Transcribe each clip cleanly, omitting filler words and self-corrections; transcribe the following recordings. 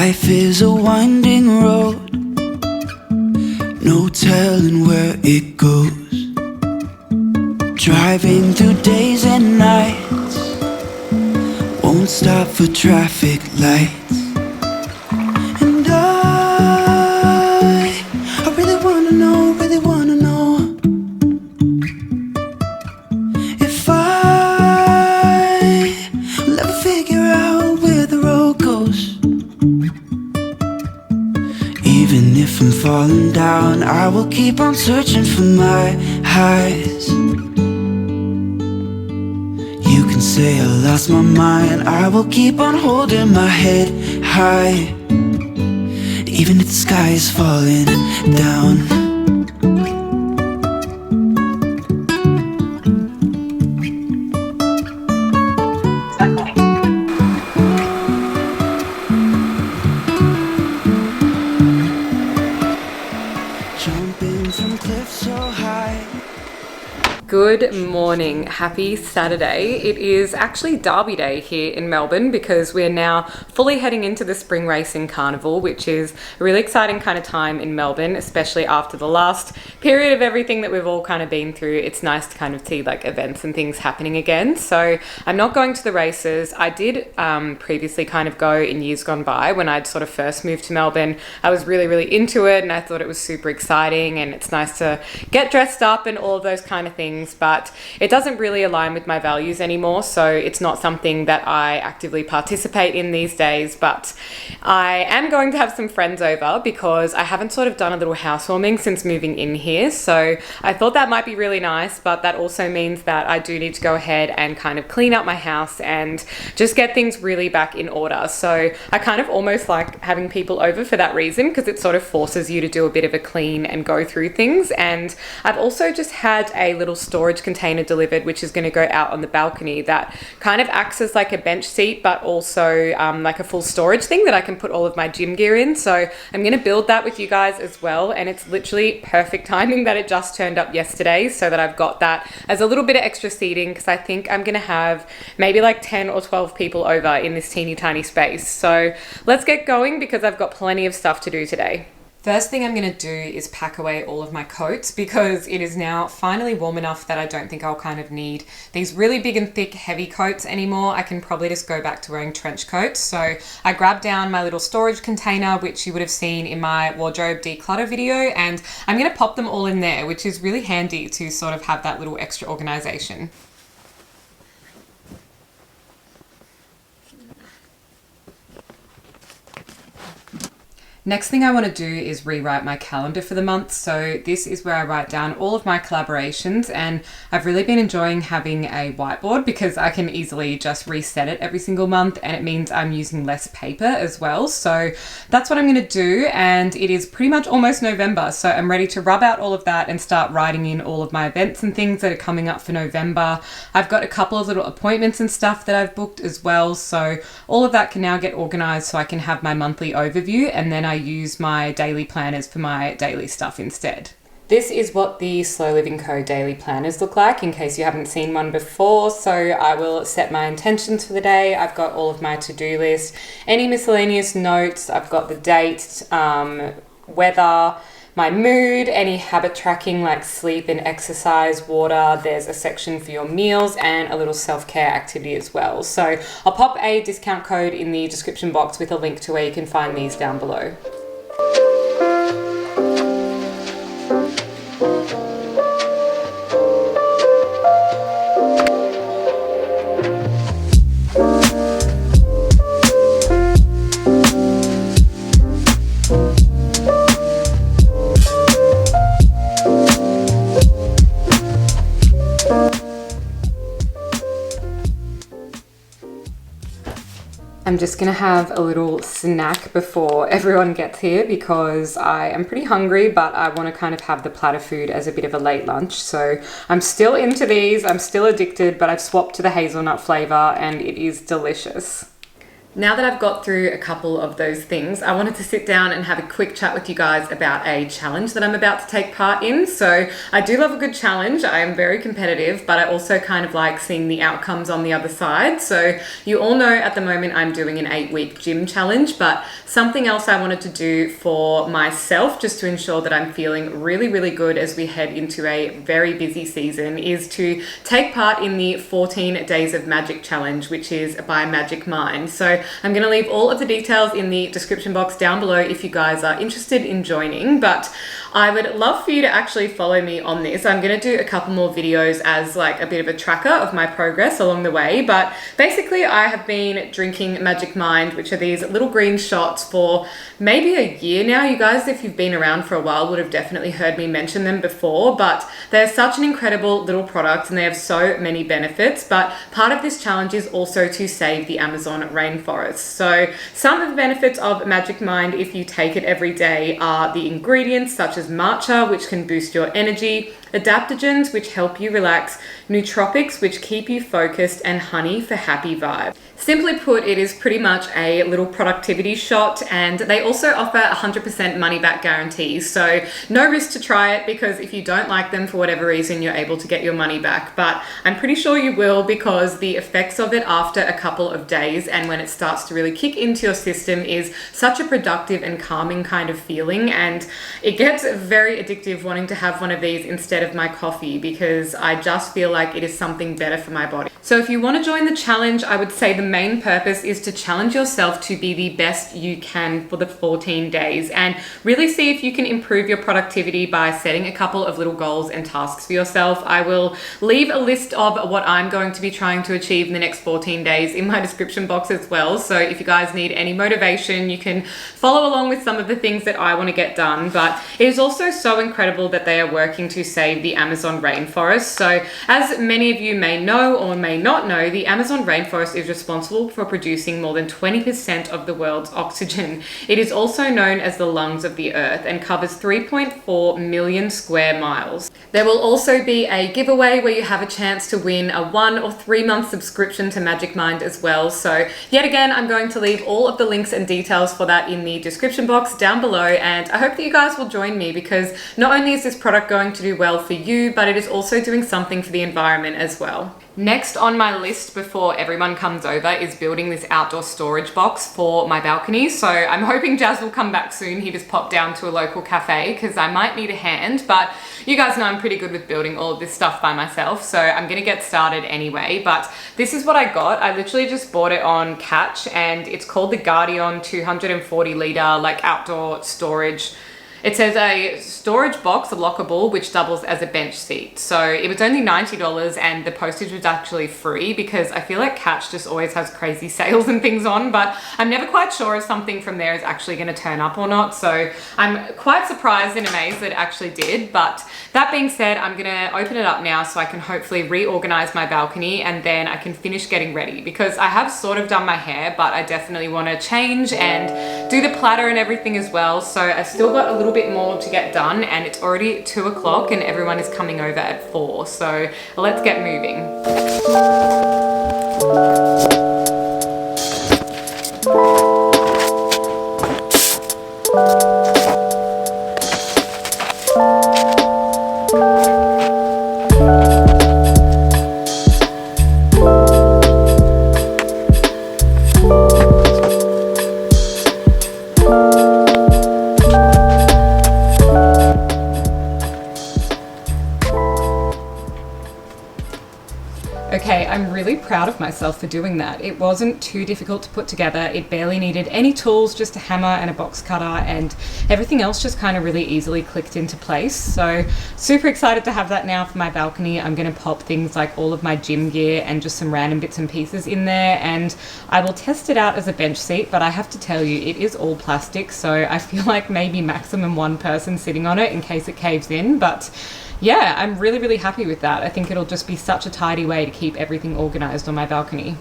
Life is a winding road, no telling where it goes. Driving through days and nights, won't stop for traffic lights. And I really wanna know, if I'll ever figure out where the road goes. Even if I'm falling down, I will keep on searching for my highs. You can say I lost my mind, I will keep on holding my head high, even if the sky is falling down. Jumping from cliffs so high. Good morning, happy Saturday. It is actually Derby Day here in Melbourne because we're now fully heading into the spring racing carnival, which is a really exciting kind of time in Melbourne, especially after the last period of everything that we've all kind of been through. It's nice to kind of see like events and things happening again. So I'm not going to the races. I did previously kind of go in years gone by when I'd sort of first moved to Melbourne. I was really into it and I thought it was super exciting and it's nice to get dressed up and all of those kind of things. But it doesn't really align with my values anymore, so it's not something that I actively participate in these days. But I am going to have some friends over because I haven't sort of done a little housewarming since moving in here, so I thought that might be really nice. But that also means that I do need to go ahead and kind of clean up my house and just get things really back in order. So I kind of almost like having people over for that reason, because it sort of forces you to do a bit of a clean and go through things. And I've also just had a little storage container delivered, which is going to go out on the balcony, that kind of acts as like a bench seat, but also like a full storage thing that I can put all of my gym gear in. So I'm going to build that with you guys as well, and it's literally perfect timing that it just turned up yesterday, so that I've got that as a little bit of extra seating, because I think I'm going to have maybe like 10 or 12 people over in this teeny tiny space. So let's get going because I've got plenty of stuff to do today. First thing I'm going to do is pack away all of my coats, because it is now finally warm enough that I don't think I'll kind of need these really big and thick heavy coats anymore. I can probably just go back to wearing trench coats. So I grabbed down my little storage container, which you would have seen in my wardrobe declutter video, and I'm going to pop them all in there, which is really handy to sort of have that little extra organization. Next thing I want to do is rewrite my calendar for the month. So this is where I write down all of my collaborations, and I've really been enjoying having a whiteboard because I can easily just reset it every single month, and it means I'm using less paper as well. So that's what I'm going to do, and it is pretty much almost November, so I'm ready to rub out all of that and start writing in all of my events and things that are coming up for November. I've got a couple of little appointments and stuff that I've booked as well, so all of that can now get organized so I can have my monthly overview, and then I use my daily planners for my daily stuff instead. This is what the Slow Living Co daily planners look like, in case you haven't seen one before. So I will set my intentions for the day. I've got all of my to-do list, any miscellaneous notes, I've got the date, weather, my mood, any habit tracking like sleep and exercise, water. There's a section for your meals and a little self-care activity as well. So I'll pop a discount code in the description box with a link to where you can find these down below. I'm just gonna have a little snack before everyone gets here because I am pretty hungry, but I want to kind of have the platter food as a bit of a late lunch. So I'm still into these, I'm still addicted, but I've swapped to the hazelnut flavor and it is delicious. Now that I've got through a couple of those things, I wanted to sit down and have a quick chat with you guys about a challenge that I'm about to take part in. So I do love a good challenge. I am very competitive, but I also kind of like seeing the outcomes on the other side. So you all know at the moment I'm doing an 8-week gym challenge, but something else I wanted to do for myself just to ensure that I'm feeling really, really good as we head into a very busy season is to take part in the 14 Days of Magic challenge, which is by Magic Mind. So I'm going to leave all of the details in the description box down below if you guys are interested in joining, but I would love for you to actually follow me on this. I'm going to do a couple more videos as like a bit of a tracker of my progress along the way, but basically I have been drinking Magic Mind, which are these little green shots, for maybe a year now. You guys, if you've been around for a while, would have definitely heard me mention them before, but they're such an incredible little product and they have so many benefits. But part of this challenge is also to save the Amazon rainforest. So some of the benefits of Magic Mind, if you take it every day, are the ingredients such as matcha, which can boost your energy, adaptogens, which help you relax, nootropics, which keep you focused, and honey for happy vibes. Simply put, it is pretty much a little productivity shot, and they also offer 100% money back guarantees. So no risk to try it, because if you don't like them for whatever reason, you're able to get your money back. But I'm pretty sure you will, because the effects of it after a couple of days and when it starts to really kick into your system is such a productive and calming kind of feeling. And it gets very addictive wanting to have one of these instead of my coffee, because I just feel like it is something better for my body. So if you want to join the challenge, I would say the main purpose is to challenge yourself to be the best you can for the 14 days and really see if you can improve your productivity by setting a couple of little goals and tasks for yourself. I will leave a list of what I'm going to be trying to achieve in the next 14 days in my description box as well. So if you guys need any motivation, you can follow along with some of the things that I want to get done. But it is also so incredible that they are working to save the Amazon rainforest. So as many of you may know or may not know, the Amazon rainforest is responsible for producing more than 20% of the world's oxygen. It is also known as the lungs of the earth and covers 3.4 million square miles. There will also be a giveaway where you have a chance to win a 1 or 3 month subscription to Magic Mind as well. So yet again, I'm going to leave all of the links and details for that in the description box down below, and I hope that you guys will join me, because not only is this product going to do well for you, but it is also doing something for the environment as well. Next on my list before everyone comes over is building this outdoor storage box for my balcony. So I'm hoping Jazz will come back soon. He just popped down to a local cafe because I might need a hand, but you guys know I'm pretty good with building all of this stuff by myself, so I'm gonna get started anyway. But this is what I got. I literally just bought it on Catch, and it's called the Guardian 240 litre like outdoor storage. It says a storage box, a lockable, which doubles as a bench seat. So it was only $90 and the postage was actually free, because I feel like Catch just always has crazy sales and things on, but I'm never quite sure if something from there is actually going to turn up or not. So I'm quite surprised and amazed that it actually did. But that being said, I'm going to open it up now so I can hopefully reorganize my balcony, and then I can finish getting ready, because I have sort of done my hair, but I definitely want to change and do the platter and everything as well. So I've still got a little bit more to get done, and it's already 2 o'clock and everyone is coming over at 4. So let's get moving. Okay, I'm really proud of myself for doing that. It wasn't too difficult to put together. It barely needed any tools, just a hammer and a box cutter, and everything else just kind of really easily clicked into place. So super excited to have that now for my balcony. I'm going to pop things like all of my gym gear and just some random bits and pieces in there, and I will test it out as a bench seat, but I have to tell you, it is all plastic, so I feel like maybe maximum 1 person sitting on it in case it caves in. But yeah, I'm really, really happy with that. I think it'll just be such a tidy way to keep everything organized on my balcony.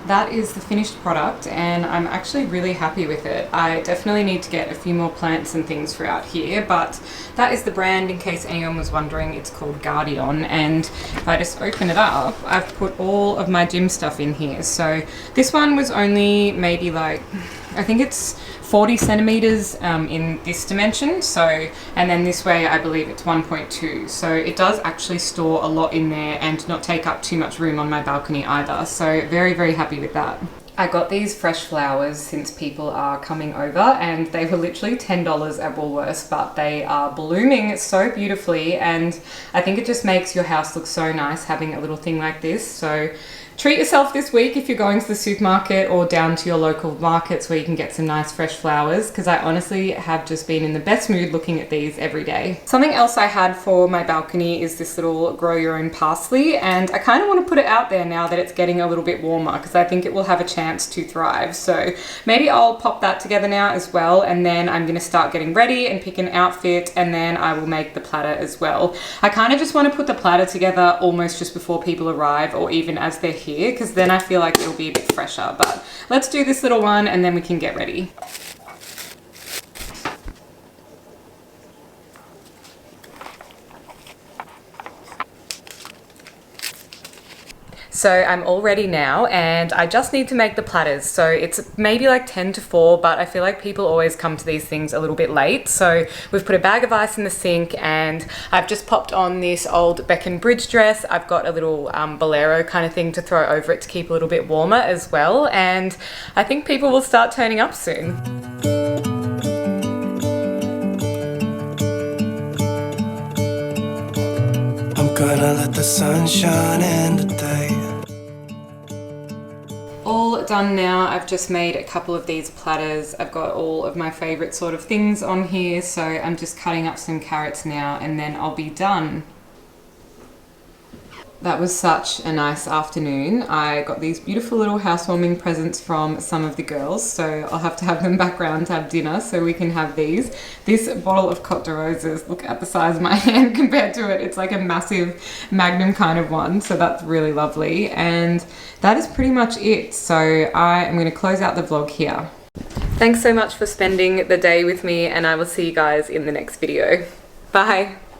that is the finished product, and I'm actually really happy with it. I definitely need to get a few more plants and things for out here, but that is the brand, in case anyone was wondering. It's called Guardian, and if I just open it up, I've put all of my gym stuff in here. So this one was only maybe like, I think it's 40 centimeters in this dimension, so, and then this way I believe it's 1.2, so it does actually store a lot in there and not take up too much room on my balcony either, so very, very happy with that. I got these fresh flowers since people are coming over, and they were literally $10 at Woolworths, but they are blooming so beautifully, and I think it just makes your house look so nice having a little thing like this. So treat yourself this week if you're going to the supermarket or down to your local markets where you can get some nice fresh flowers, because I honestly have just been in the best mood looking at these every day. Something else I had for my balcony is this little grow your own parsley, and I kind of want to put it out there now that it's getting a little bit warmer, because I think it will have a chance to thrive. So maybe I'll pop that together now as well, and then I'm going to start getting ready and pick an outfit, and then I will make the platter as well. I kind of just want to put the platter together almost just before people arrive, or even as they're here, because then I feel like it'll be a bit fresher. But let's do this little one and then we can get ready. So I'm all ready now, and I just need to make the platters. So it's maybe like 10 to 4, but I feel like people always come to these things a little bit late. So we've put a bag of ice in the sink, and I've just popped on this old Beck & Bridge dress. I've got a little bolero kind of thing to throw over it to keep a little bit warmer as well. And I think people will start turning up soon. I'm gonna let the sun shine in today. All done now. I've just made a couple of these platters. I've got all of my favorite sort of things on here, so I'm just cutting up some carrots now and then I'll be done. That was such a nice afternoon. I got these beautiful little housewarming presents from some of the girls, so I'll have to have them back round to have dinner so we can have these. This bottle of Cote de Roses, look at the size of my hand compared to it. It's like a massive magnum kind of one, so that's really lovely. And that is pretty much it. So I am going to close out the vlog here. Thanks so much for spending the day with me, and I will see you guys in the next video. Bye.